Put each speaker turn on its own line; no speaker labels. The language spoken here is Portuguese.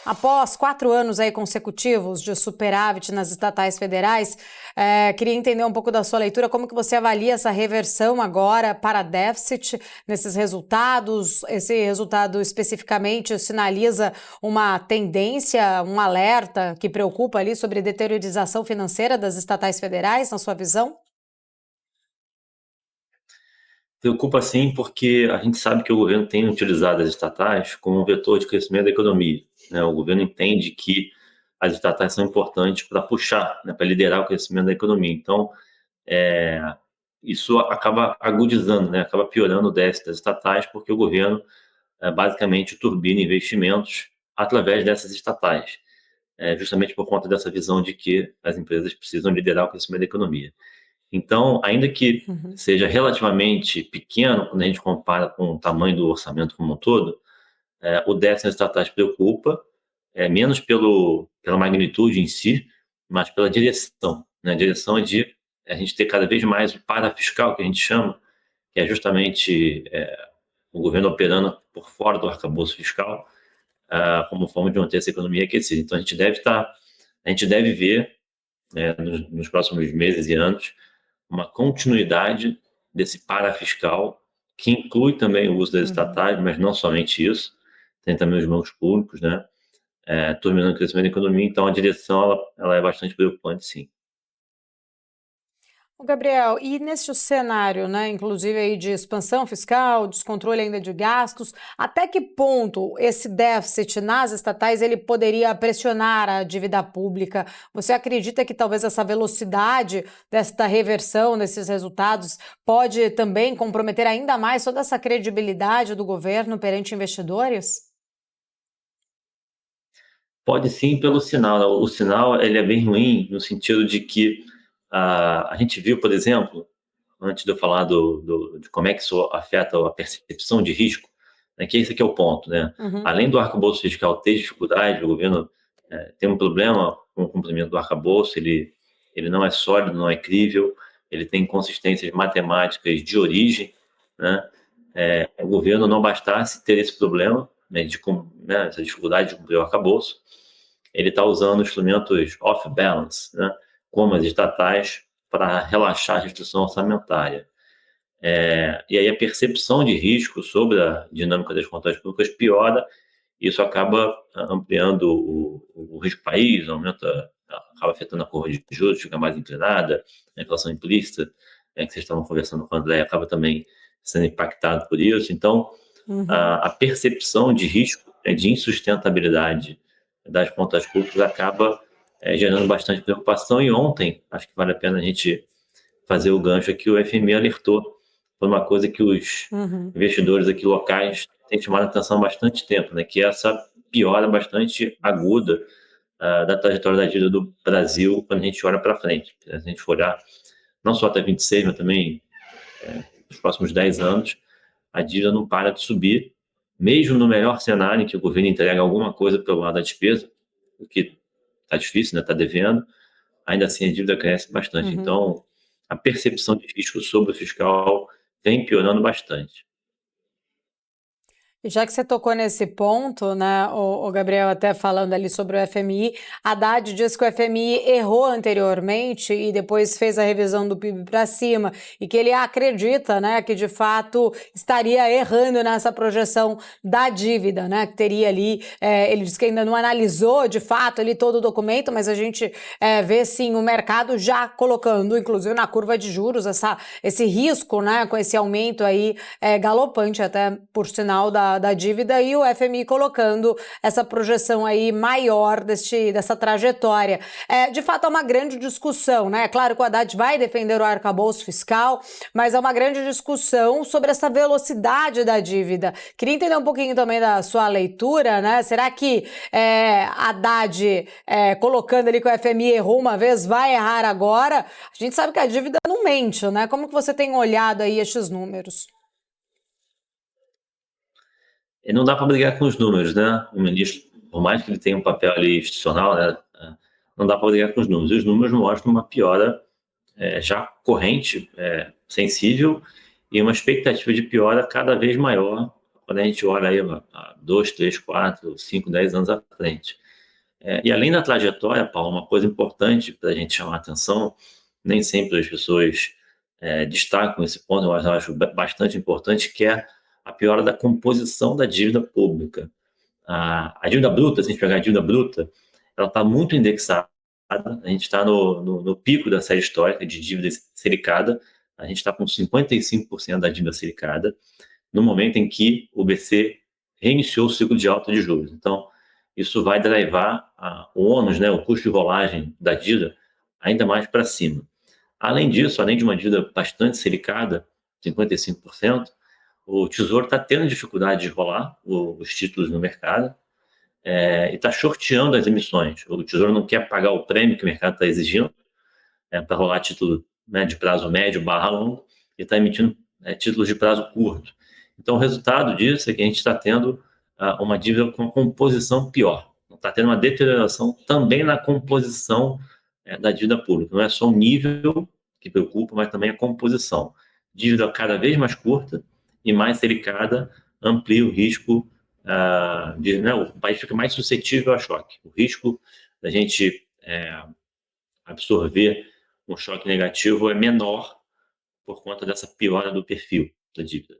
Após 4 anos aí consecutivos de superávit nas estatais federais, queria entender um pouco da sua leitura, como que você avalia essa reversão agora para déficit nesses resultados? Esse resultado especificamente sinaliza uma tendência, um alerta que preocupa ali sobre deteriorização financeira das estatais federais, na sua visão?
Preocupa sim, porque a gente sabe que o governo tem utilizado as estatais como um vetor de crescimento da economia, né? O governo entende que as estatais são importantes para puxar, né, para liderar o crescimento da economia. Então, é, isso acaba agudizando, né, acaba piorando o déficit das estatais, porque o governo basicamente turbina investimentos através dessas estatais, justamente por conta dessa visão de que as empresas precisam liderar o crescimento da economia. Então, ainda que
Uhum.
seja relativamente pequeno, quando a gente compara com o tamanho do orçamento como um todo, o déficit das estatais preocupa, menos pela magnitude em si, mas pela direção, né? A direção é de a gente ter cada vez mais o parafiscal, que a gente chama, que é justamente o governo operando por fora do arcabouço fiscal, como forma de manter essa economia aquecida. Então, a gente deve ver, nos próximos meses e anos, uma continuidade desse parafiscal, que inclui também o uso das
Uhum.
estatais, mas não somente isso, tem também os bancos públicos, né? Turbinando o crescimento da economia, então a direção ela é bastante preocupante, sim.
Ô, Gabriel, e neste cenário, né, inclusive aí de expansão fiscal, descontrole ainda de gastos, até que ponto esse déficit nas estatais ele poderia pressionar a dívida pública? Você acredita que talvez essa velocidade desta reversão desses resultados pode também comprometer ainda mais toda essa credibilidade do governo perante investidores?
Pode sim pelo sinal, né? O sinal ele é bem ruim no sentido de que a gente viu, por exemplo, antes de eu falar de como é que isso afeta a percepção de risco, né, que esse aqui é o ponto, né?
Uhum.
Além do arcabouço fiscal ter dificuldade, o governo tem um problema com o cumprimento do arcabouço, ele não é sólido, não é crível, ele tem inconsistências matemáticas de origem, né? O governo não bastasse ter esse problema, né, né, essa dificuldade de cumprir o arcabouço, ele está usando instrumentos off-balance, né, como as estatais, para relaxar a restrição orçamentária. E aí a percepção de risco sobre a dinâmica das contas públicas piora, e isso acaba ampliando o risco país, acaba afetando a curva de juros, fica mais inclinada, a inflação implícita, que vocês estavam conversando com o André, acaba também sendo impactado por isso. Então,
Uhum.
a percepção de risco, de insustentabilidade das contas públicas acaba gerando bastante preocupação. E ontem, acho que vale a pena a gente fazer o gancho aqui, o FMI alertou por uma coisa que os
Uhum.
investidores aqui locais têm chamado a atenção há bastante tempo, né, que é essa piora bastante aguda da trajetória da dívida do Brasil quando a gente olha para frente. Se a gente for olhar não só até 26, mas também nos próximos 10 anos, a dívida não para de subir, mesmo no melhor cenário em que o governo entrega alguma coisa pelo lado da despesa, o que está difícil, né, está devendo, ainda assim a dívida cresce bastante.
Uhum.
Então, a percepção de risco sobre o fiscal vem piorando bastante.
E já que você tocou nesse ponto, né, o Gabriel, até falando ali sobre o FMI, Haddad diz que o FMI errou anteriormente e depois fez a revisão do PIB para cima, e que ele acredita, né, que de fato estaria errando nessa projeção da dívida, né, que teria ali, ele diz que ainda não analisou de fato ali todo o documento, mas a gente vê sim o mercado já colocando, inclusive na curva de juros, esse risco, né, com esse aumento aí galopante até, por sinal, da dívida, e o FMI colocando essa projeção aí maior dessa trajetória. De fato, é uma grande discussão, né? É claro que o Haddad vai defender o arcabouço fiscal, mas é uma grande discussão sobre essa velocidade da dívida. Queria entender um pouquinho também da sua leitura, né? Será que Haddad, colocando ali que o FMI errou uma vez, vai errar agora? A gente sabe que a dívida não mente, né? Como que você tem olhado aí estes números?
E não dá para brigar com os números, né? O ministro, por mais que ele tenha um papel ali institucional, né, não dá para brigar com os números. E os números mostram uma piora já corrente, sensível, e uma expectativa de piora cada vez maior quando a gente olha aí há 2, 3, 4, 5, 10 anos à frente. E além da trajetória, Paulo, uma coisa importante para a gente chamar a atenção, nem sempre as pessoas destacam esse ponto, mas eu acho bastante importante, que é a piora da composição da dívida pública. A dívida bruta, se a gente pegar a dívida bruta, ela está muito indexada, a gente está no pico da série histórica de dívida sericada, a gente está com 55% da dívida sericada, no momento em que o BC reiniciou o ciclo de alta de juros. Então, isso vai drivar o ônus, né, o custo de rolagem da dívida, ainda mais para cima. Além disso, além de uma dívida bastante sericada, 55%, o Tesouro está tendo dificuldade de rolar os títulos no mercado e está shorteando as emissões. O Tesouro não quer pagar o prêmio que o mercado está exigindo para rolar título, né, de prazo médio / longo e está emitindo títulos de prazo curto. Então, o resultado disso é que a gente está tendo uma dívida com composição pior. Está tendo uma deterioração também na composição da dívida pública. Não é só o nível que preocupa, mas também a composição. Dívida cada vez mais curta e mais delicada amplia o risco o país fica mais suscetível a choque. O risco da gente absorver um choque negativo é menor por conta dessa piora do perfil da dívida.